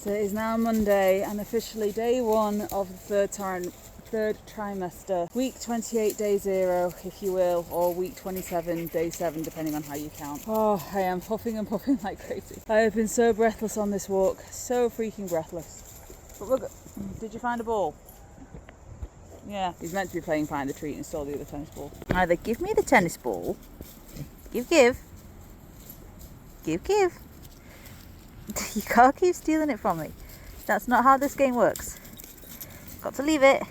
So it is now Monday and officially day 1 of the third trimester. Week 28, day 0, if you will, or week 27, day 7, depending on how you count. Oh, I am huffing and puffing like crazy. I have been so breathless on this walk. So freaking breathless. But look, did you find a ball? Yeah, he's meant to be playing find a treat and still do the tennis ball. Either give me the tennis ball, give. You can't keep stealing it from me. That's not how this game works. Got to leave it.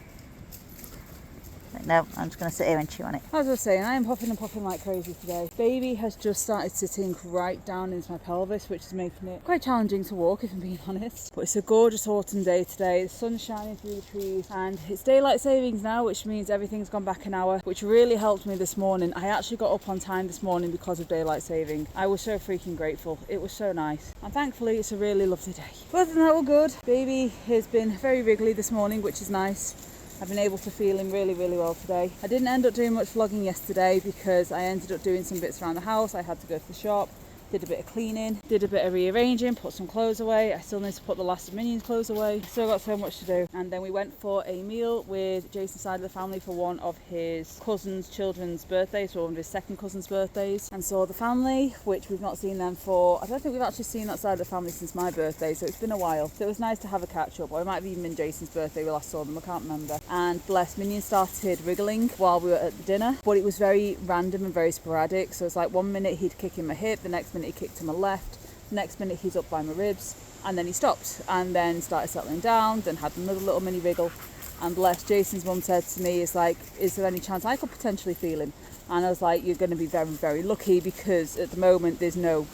No, I'm just going to sit here and chew on it. As I was saying, I am puffing and puffing like crazy today. Baby has just started sitting right down into my pelvis, which is making it quite challenging to walk, if I'm being honest. But it's a gorgeous autumn day today. The sun's shining through the trees and it's daylight savings now, which means everything's gone back an hour, which really helped me this morning. I actually got up on time this morning because of daylight saving. I was so freaking grateful. It was so nice. And thankfully, it's a really lovely day. But other than that, all good. Baby has been very wriggly this morning, which is nice. I've been able to feel him really, really well today. I didn't end up doing much vlogging yesterday because I ended up doing some bits around the house. I had to go to the shop, did a bit of cleaning, did a bit of rearranging, put some clothes away. I still need to put the last of Minion's clothes away. Still got so much to do. And then we went for a meal with Jason's side of the family for one of his cousin's children's birthdays, so one of his second cousin's birthdays, and saw the family, which we've not seen them for, I don't think we've actually seen that side of the family since my birthday, so it's been a while. So it was nice to have a catch up, or it might have even been Jason's birthday we last saw them, I can't remember. And bless, Minion started wriggling while we were at the dinner, but it was very random and very sporadic. So it's like 1 minute he'd kick in my hip, the next minute he kicked to my left, the next minute he's up by my ribs, and then he stopped and then started settling down, then had another little mini wriggle. And bless, Jason's mum said to me, is there any chance I could potentially feel him? And I was like, you're going to be very, very lucky, because at the moment there's no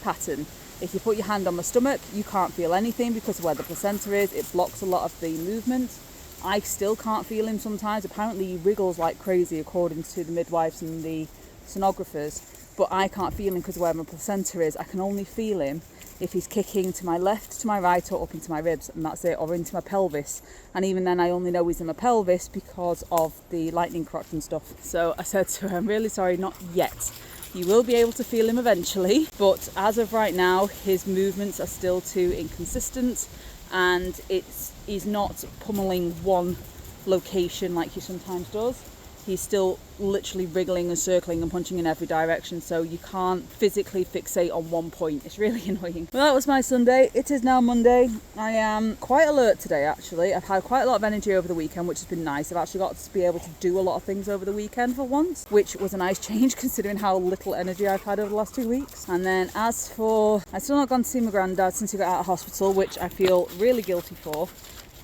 pattern. If you put your hand on my stomach, you can't feel anything because of where the placenta is. It blocks a lot of the movement. I still can't feel him sometimes. Apparently he wriggles like crazy according to the midwives and the sonographers, but I can't feel him because of where my placenta is. I can only feel him if he's kicking to my left, to my right, or up into my ribs, and that's it, or into my pelvis. And even then I only know he's in my pelvis because of the lightning crotch and stuff. So I said to her, I'm really sorry, not yet. You will be able to feel him eventually, but as of right now his movements are still too inconsistent, and he's not pummeling one location like he sometimes does. He's still literally wriggling and circling and punching in every direction, so you can't physically fixate on one point. It's really annoying. Well, that was my Sunday. It is now Monday. I am quite alert today, actually. I've had quite a lot of energy over the weekend, which has been nice. I've actually got to be able to do a lot of things over the weekend for once, which was a nice change considering how little energy I've had over the last 2 weeks. And then as for, I've still not gone to see my granddad since he got out of hospital, which I feel really guilty for.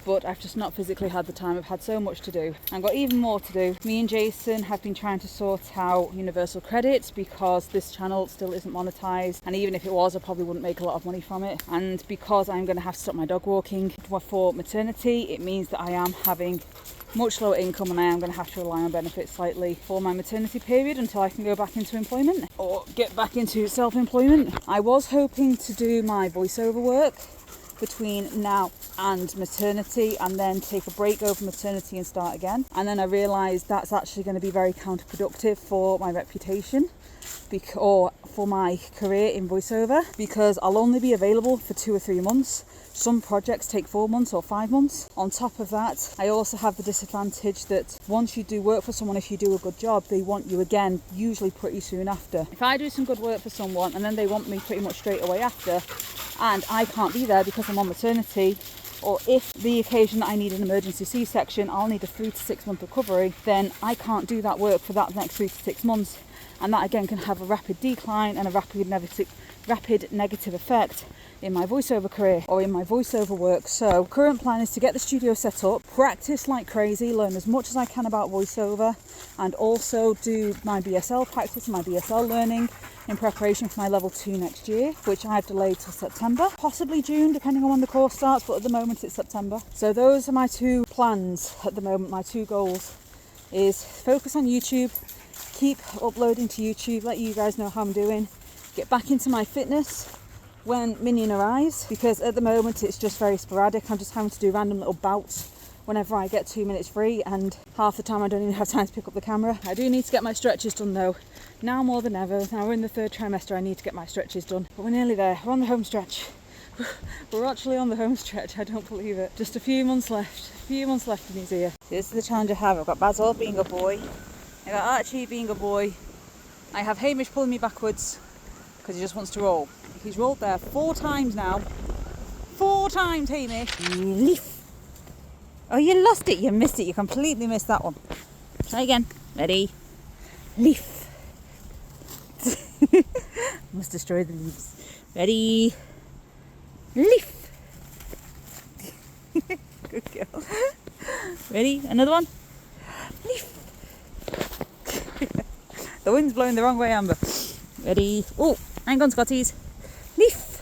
But I've just not physically had the time. I've had so much to do. I've got even more to do. Me and Jason have been trying to sort out universal credits because this channel still isn't monetized, and even if it was, I probably wouldn't make a lot of money from it. And because I'm going to have to stop my dog walking for maternity, it means that I am having much lower income, and I am going to have to rely on benefits slightly for my maternity period until I can go back into employment or get back into self-employment. I was hoping to do my voiceover work between now and maternity, and then take a break over maternity and start again. And then I realised that's actually going to be very counterproductive for my reputation or for my career in voiceover, because I'll only be available for 2 or 3 months. Some projects take 4 months or 5 months. On top of that, I also have the disadvantage that once you do work for someone, if you do a good job, they want you again, usually pretty soon after. If I do some good work for someone and then they want me pretty much straight away after, and I can't be there because I'm on maternity, or if the occasion that I need an emergency C-section, I'll need a 3 to 6 month recovery, then I can't do that work for that next 3 to 6 months. And that again can have a rapid decline and a rapid negative effect in my voiceover career or in my voiceover work. So current plan is to get the studio set up, practice like crazy, learn as much as I can about voiceover, and also do my BSL practice, my BSL learning in preparation for my level 2 next year, which I've delayed till September, possibly June, depending on when the course starts, but at the moment it's September. So those are my 2 plans at the moment, my 2 goals, is focus on YouTube, keep uploading to YouTube, let you guys know how I'm doing, get back into my fitness when Minion arrives, because at the moment it's just very sporadic. I'm just having to do random little bouts whenever I get 2 minutes free, and half the time I don't even have time to pick up the camera. I do need to get my stretches done though, now more than ever. Now we're in the 3rd trimester, I need to get my stretches done, but we're nearly there. We're on the home stretch. We're actually on the home stretch, I don't believe it. Just a few months left. A few months left in his ear. So this is the challenge I have. I've got Basil being a boy. I've got Archie being a boy. I have Hamish pulling me backwards because he just wants to roll. He's rolled there 4 times now. 4 times, Hamish. Leaf. Oh, you lost it. You missed it. You completely missed that one. Try again. Ready? Leaf. Must destroy the leaves. Ready? Leaf. Good girl. Ready? Another one? Leaf. The wind's blowing the wrong way, Amber. Ready? Oh, hang on, Scotties. Leaf.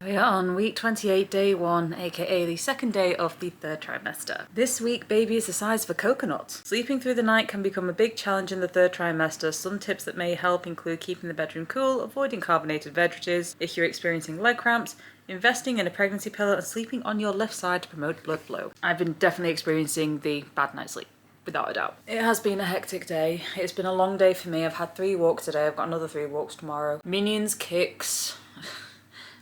We are on week 28, day 1, aka the second day of the 3rd trimester. This week, baby is the size of a coconut. Sleeping through the night can become a big challenge in the 3rd trimester. Some tips that may help include keeping the bedroom cool, avoiding carbonated beverages if you're experiencing leg cramps, investing in a pregnancy pillow, and sleeping on your left side to promote blood flow. I've been definitely experiencing the bad night's sleep. Without a doubt. It has been a hectic day. It's been a long day for me. I've had 3 walks today. I've got another 3 walks tomorrow. Minions kicks.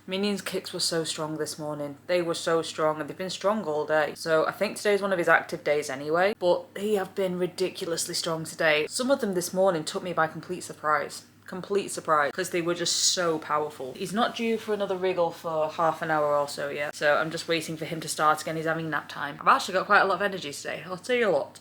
Minions kicks were so strong this morning. They were so strong and they've been strong all day. So I think today's one of his active days anyway, but they have been ridiculously strong today. Some of them this morning took me by complete surprise. Complete surprise, because they were just so powerful. He's not due for another wriggle for half an hour or so yet, so I'm just waiting for him to start again. He's having nap time. I've actually got quite a lot of energy today, I'll tell you a lot.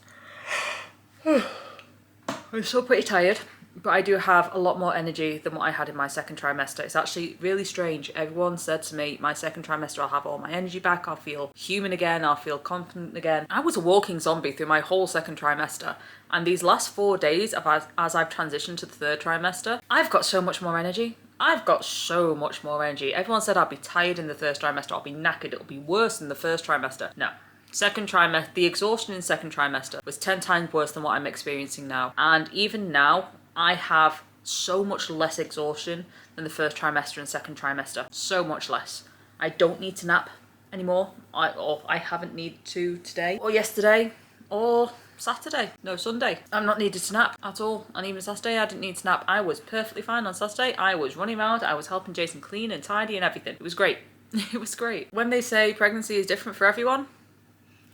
I'm still pretty tired, but I do have a lot more energy than what I had in my 2nd trimester. It's actually really strange. Everyone said to me, my 2nd trimester, I'll have all my energy back, I'll feel human again, I'll feel confident again. I was a walking zombie through my whole 2nd trimester. And these last 4 days, as I've transitioned to the 3rd trimester, I've got so much more energy. I've got so much more energy. Everyone said I'd be tired in the 1st trimester, I'll be knackered, it'll be worse than the 1st trimester. No. 2nd trimester, the exhaustion in 2nd trimester was 10 times worse than what I'm experiencing now. And even now, I have so much less exhaustion than the 1st trimester and 2nd trimester. So much less. I don't need to nap anymore. I haven't needed to today or yesterday or Saturday. No, Sunday. I'm not needed to nap at all. And even Saturday, I didn't need to nap. I was perfectly fine on Saturday. I was running around. I was helping Jason clean and tidy and everything. It was great. It was great. When they say pregnancy is different for everyone,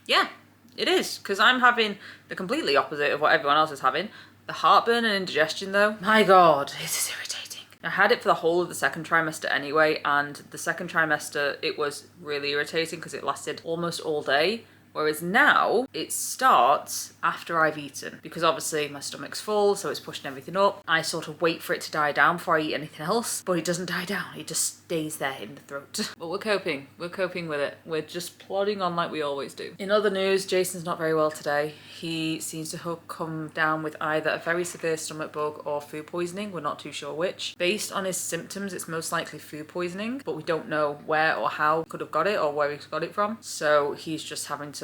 yeah, it is. Because I'm having the completely opposite of what everyone else is having. The heartburn and indigestion though, my god, it is irritating. I had it for the whole of the 2nd trimester anyway, and the 2nd trimester it was really irritating because it lasted almost all day. Whereas now, it starts after I've eaten. Because obviously my stomach's full, so it's pushing everything up. I sort of wait for it to die down before I eat anything else. But it doesn't die down, it just stays there in the throat. But we're coping with it. We're just plodding on like we always do. In other news, Jason's not very well today. He seems to have come down with either a very severe stomach bug or food poisoning. We're not too sure which. Based on his symptoms, it's most likely food poisoning, but we don't know where or how he could have got it or where he's got it from. So he's just having to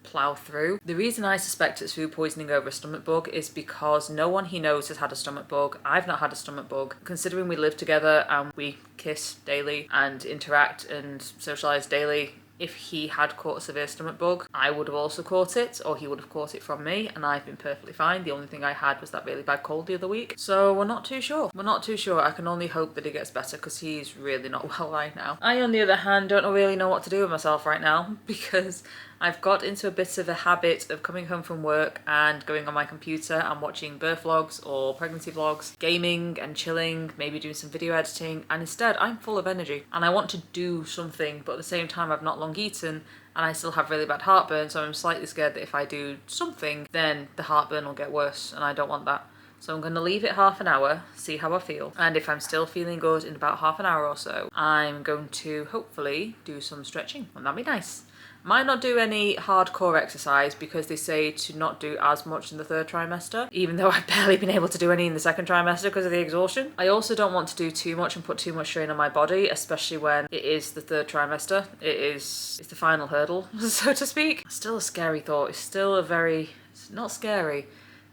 plow through. The reason I suspect it's food poisoning over a stomach bug is because no one he knows has had a stomach bug. I've not had a stomach bug. Considering we live together and we kiss daily and interact and socialise daily, if he had caught a severe stomach bug, I would have also caught it, or he would have caught it from me, and I've been perfectly fine. The only thing I had was that really bad cold the other week. So we're not too sure. We're not too sure. I can only hope that he gets better because he's really not well right now. I, on the other hand, don't really know what to do with myself right now because I've got into a bit of a habit of coming home from work and going on my computer and watching birth vlogs or pregnancy vlogs, gaming and chilling, maybe doing some video editing, and instead I'm full of energy and I want to do something, but at the same time I've not long eaten and I still have really bad heartburn, so I'm slightly scared that if I do something then the heartburn will get worse and I don't want that. So I'm going to leave it half an hour, see how I feel, and if I'm still feeling good in about half an hour or so, I'm going to hopefully do some stretching, and that'd be nice. Might not do any hardcore exercise because they say to not do as much in the 3rd trimester, even though I've barely been able to do any in the 2nd trimester because of the exhaustion. I also don't want to do too much and put too much strain on my body, especially when it is the 3rd trimester. It's the final hurdle, so to speak. Still a scary thought. It's still a very, it's not scary,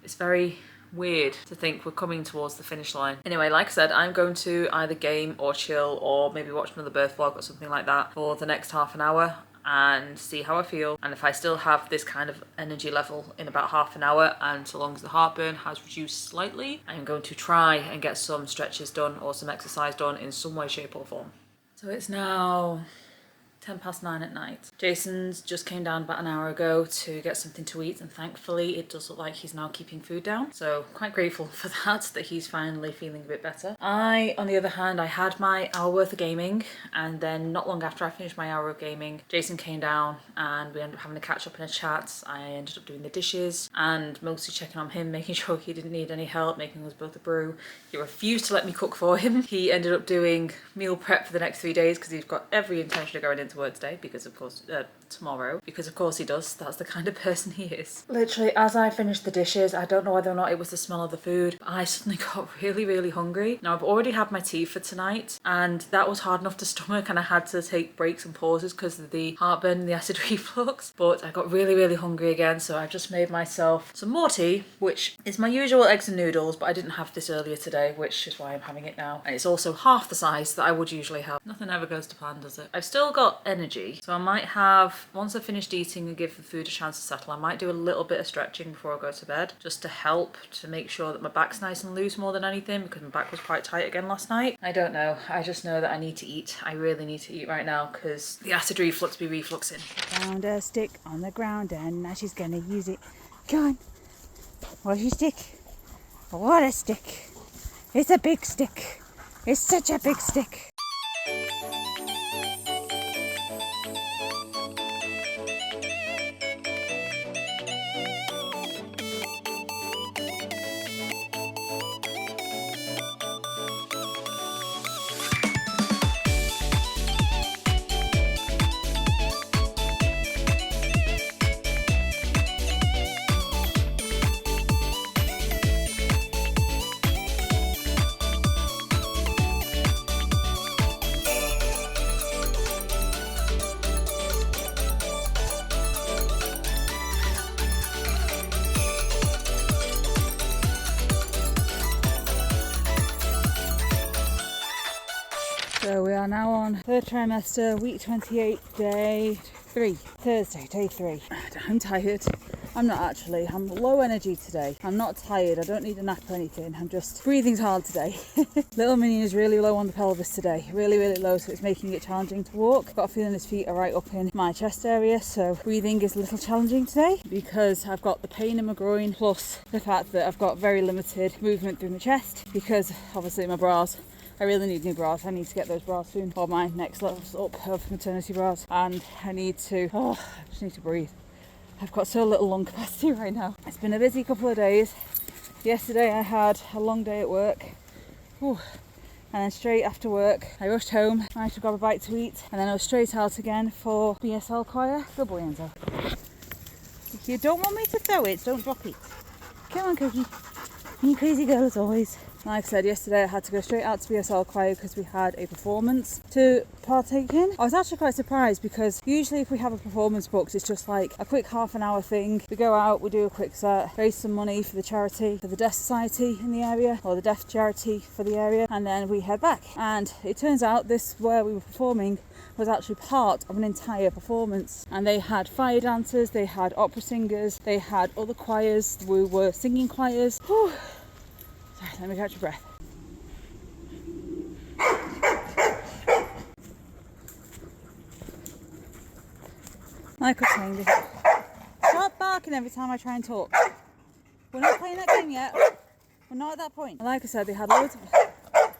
it's very weird to think we're coming towards the finish line. Anyway, like I said, I'm going to either game or chill or maybe watch another birth vlog or something like that for the next half an hour and see how I feel, and if I still have this kind of energy level in about half an hour, and so long as the heartburn has reduced slightly, I'm going to try and get some stretches done or some exercise done in some way, shape or form. So it's now 9:10 at night. Jason's just came down about an hour ago to get something to eat, and thankfully it does look like he's now keeping food down. So quite grateful for that he's finally feeling a bit better. I, on the other hand, I had my hour worth of gaming, and then not long after I finished my hour of gaming, Jason came down and we ended up having a catch up and a chat. I ended up doing the dishes and mostly checking on him, making sure he didn't need any help, making us both a brew. He refused to let me cook for him. He ended up doing meal prep for the next 3 days because he's got every intention of going into work today, because of course tomorrow, because of course he does. That's the kind of person he is. Literally, as I finished the dishes, I don't know whether or not it was the smell of the food, but I suddenly got really hungry. Now I've already had my tea for tonight, and that was hard enough to stomach, and I had to take breaks and pauses because of the heartburn and the acid reflux. But I got really hungry again, so I just made myself some more tea, which is my usual eggs and noodles, but I didn't have this earlier today, which is why I'm having it now. And it's also half the size that I would usually have. Nothing ever goes to plan, does it? I've still got energy, so I might have, once I've finished eating and give the food a chance to settle, I might do a little bit of stretching before I go to bed, just to help to make sure that my back's nice and loose more than anything, because my back was quite tight again last night. I don't know, I just know that I need to eat. I really need to eat right now because the acid reflux be refluxing. Found a stick on the ground and now she's gonna use it. Go on. What's your stick? What a stick. It's a big stick. It's such a big stick. So we are now on third trimester, week 28, day 3, Thursday, day 3. I'm tired. I'm not actually. I'm low energy today. I'm not tired. I don't need a nap or anything. I'm just breathing's hard today. Little Minion is really low on the pelvis today. Really low, so it's making it challenging to walk. Got a feeling his feet are right up in my chest area, so breathing is a little challenging today because I've got the pain in my groin, plus the fact that I've got very limited movement through my chest because obviously my bras. I really need new bras. I need to get those bras soon, or my next levels up of maternity bras. And I need to, I just need to breathe. I've got so little lung capacity right now. It's been a busy couple of days. Yesterday I had a long day at work. Whew. And then straight after work, I rushed home, managed to grab a bite to eat, and then I was straight out again for BSL choir. Good boy, Enzo. If you don't want me to throw it, don't drop it. Come on, Cookie. You crazy girl as always. Like I said, yesterday I had to go straight out to BSL choir because we had a performance to partake in. I was actually quite surprised because usually if we have a performance booked, it's just like a quick half an hour thing. We go out, we do a quick set, raise some money for the charity, for the Deaf Society in the area, or the Deaf Charity for the area, and then we head back. And it turns out this, where we were performing, was actually part of an entire performance. And they had fire dancers, they had opera singers, they had other choirs, we were singing choirs. Whew. Sorry, let me catch your breath. Like I was saying, stop barking every time I try and talk. We're not playing that game yet. We're not at that point. Like I said, they had loads of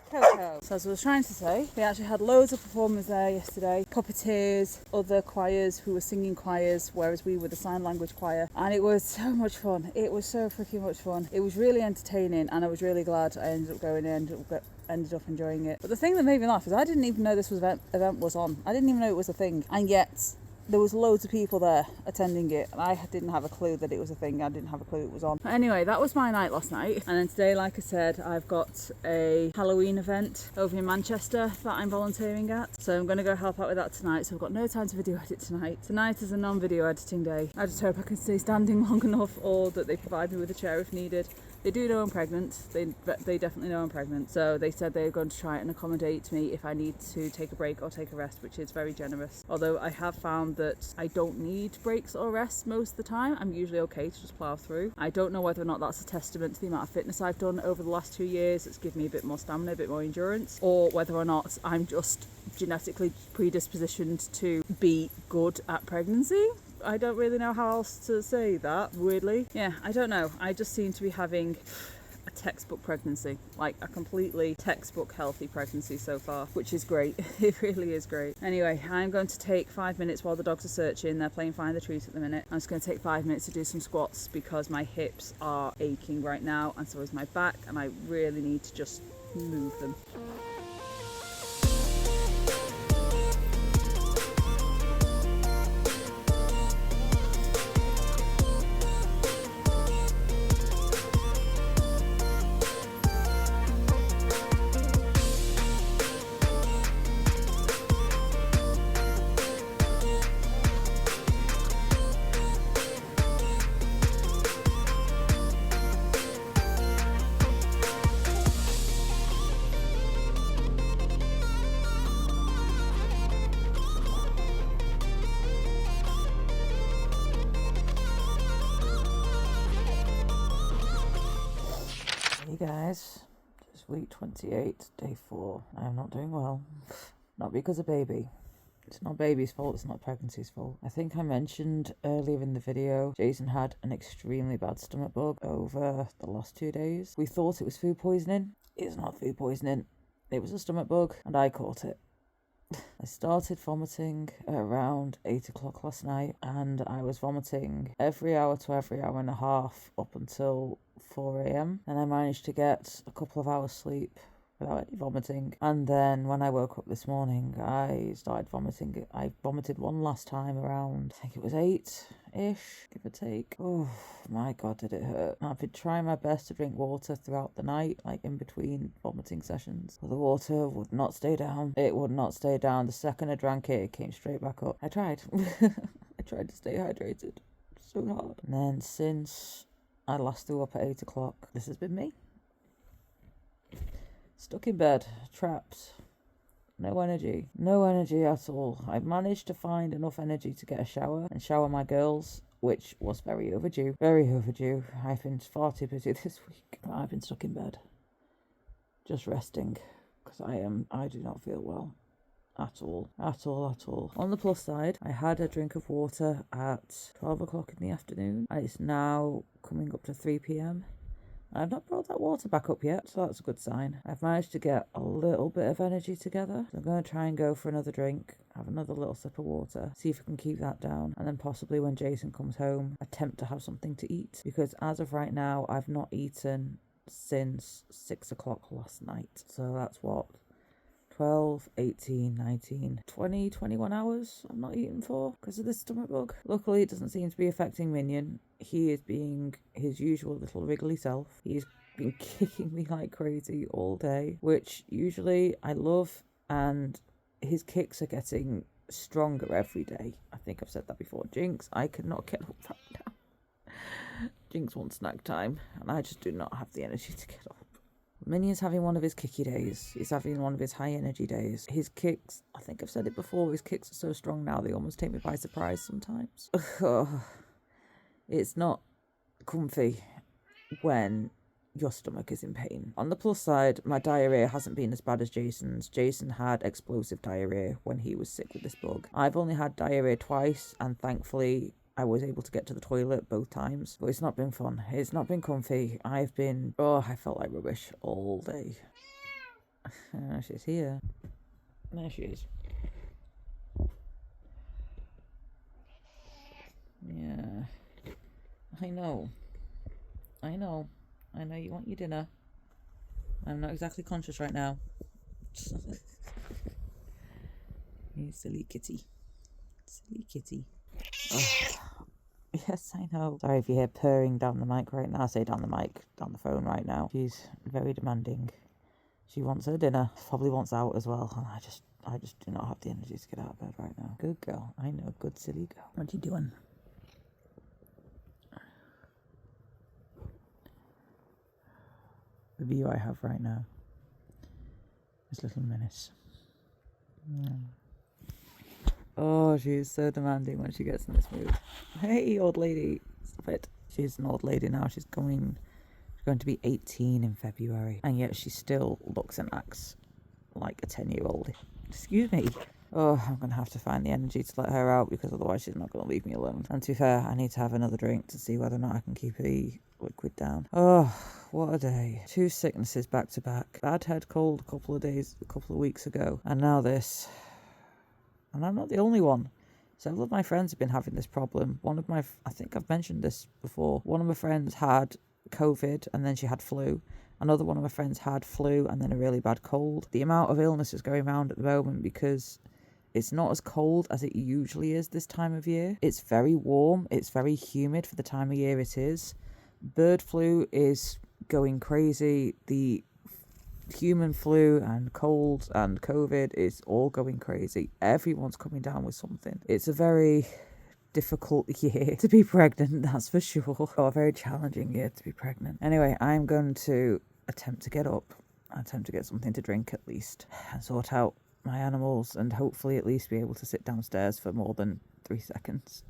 Coco. So as I was trying to say, they actually had loads of performers there yesterday. Puppeteers, other choirs who were singing choirs, whereas we were the sign language choir. And it was so much fun. It was so freaking much fun. It was really entertaining, and I was really glad I ended up going in, ended up enjoying it. But the thing that made me laugh is I didn't even know this event was on. I didn't even know it was a thing. And yet there was loads of people there attending it, and I didn't have a clue that it was a thing. I didn't have a clue it was on. But anyway, that was my night last night, and then today, like I said, I've got a Halloween event over in Manchester that I'm volunteering at, so I'm going to go help out with that tonight. So I've got no time to video edit tonight. Tonight is a non-video editing day. I just hope I can stay standing long enough, or that they provide me with a chair if needed, They do know I'm pregnant. They definitely know I'm pregnant. So they said they're going to try and accommodate me if I need to take a break or take a rest, which is very generous. Although I have found that I don't need breaks or rests most of the time. I'm usually okay to just plough through. I don't know whether or not that's a testament to the amount of fitness I've done over the last 2 years. It's given me a bit more stamina, a bit more endurance, or whether or not I'm just genetically predispositioned to be good at pregnancy. I don't really know how else to say that, weirdly. Yeah, I don't know. I just seem to be having a textbook pregnancy, like a completely textbook healthy pregnancy so far, which is great. It really is great. Anyway, I'm going to take 5 minutes while the dogs are searching. They're playing find the trees at the minute. I'm just going to take 5 minutes to do some squats because my hips are aching right now, and so is my back, and I really need to just move them. Hey guys, it's week 28, day 4. I am not doing well. Not because of baby. It's not baby's fault, it's not pregnancy's fault. I think I mentioned earlier in the video, Jason had an extremely bad stomach bug over the last 2 days. We thought it was food poisoning. It's not food poisoning. It was a stomach bug, and I caught it. I started vomiting at around 8 o'clock last night, and I was vomiting every hour to every hour and a half up until 4 a.m. And I managed to get a couple of hours sleep without any vomiting. And then when I woke up this morning, I started vomiting. I vomited one last time around, I think it was 8-ish, give or take. Oh my God, did it hurt. I've been trying my best to drink water throughout the night, like in between vomiting sessions. But the water would not stay down. It would not stay down. The second I drank it, it came straight back up. I tried. I tried to stay hydrated so hard. And then since I last threw up at 8 o'clock, this has been me. Stuck in bed, trapped, no energy at all. I managed to find enough energy to get a shower and shower my girls, which was very overdue. I've been far too busy this week. I've been stuck in bed, just resting, because I do not feel well at all. On the plus side, I had a drink of water at 12 o'clock in the afternoon, and it's now coming up to 3 p.m. I've not brought that water back up yet, so that's a good sign. I've managed to get a little bit of energy together. So I'm going to try and go for another drink, have another little sip of water, see if I can keep that down, and then possibly when Jason comes home, attempt to have something to eat. Because as of right now, I've not eaten since 6 o'clock last night. So that's what? 12, 18, 19, 20, 21 hours I'm not eating for because of this stomach bug. Luckily, it doesn't seem to be affecting Minion. He is being his usual little wriggly self. He's been kicking me like crazy all day, which usually I love, and his kicks are getting stronger every day. I think I've said that before. Jinx, I cannot get up right now. Jinx wants snack time, and I just do not have the energy to get up. Minion's having one of his kicky days. He's having one of his high energy days. His kicks, I think I've said it before, his kicks are so strong now they almost take me by surprise sometimes. It's not comfy when your stomach is in pain. On the plus side, my diarrhea hasn't been as bad as Jason's. Jason had explosive diarrhea when he was sick with this bug. I've only had diarrhea twice, and thankfully I was able to get to the toilet both times, but it's not been fun. It's not been comfy. I felt like rubbish all day. She's here. There she is. Yeah. I know you want your dinner. I'm not exactly conscious right now. You silly kitty. Oh. Yes, I know. Sorry if you hear purring down the mic right now. I say down the phone right now. She's very demanding. She wants her dinner. Probably wants out as well. And I just do not have the energy to get out of bed right now. Good girl. I know. Good silly girl. What you doing? the view I have right now. This little menace. Oh, she is so demanding when she gets in this mood. Hey, old lady. Stop it. She's an old lady now. She's going to be 18 in February. And yet she still looks and acts like a 10-year-old. Excuse me. Oh, I'm going to have to find the energy to let her out because otherwise she's not going to leave me alone. And to be fair, I need to have another drink to see whether or not I can keep the liquid down. Oh, what a day. 2 sicknesses back to back. Bad head cold a couple of weeks ago. And now this. And I'm not the only one. Several of my friends have been having this problem. I think I've mentioned this before. One of my friends had COVID and then she had flu. Another one of my friends had flu and then a really bad cold. The amount of illness is going around at the moment because it's not as cold as it usually is this time of year. It's very warm. It's very humid for the time of year it is. Bird flu is going crazy. The human flu and cold and COVID is all going crazy. Everyone's coming down with something. It's a very difficult year to be pregnant, that's for sure. Or a very challenging year to be pregnant. Anyway, I'm going to attempt to get up, attempt to get something to drink at least, and sort out my animals, and hopefully at least be able to sit downstairs for more than 3 seconds.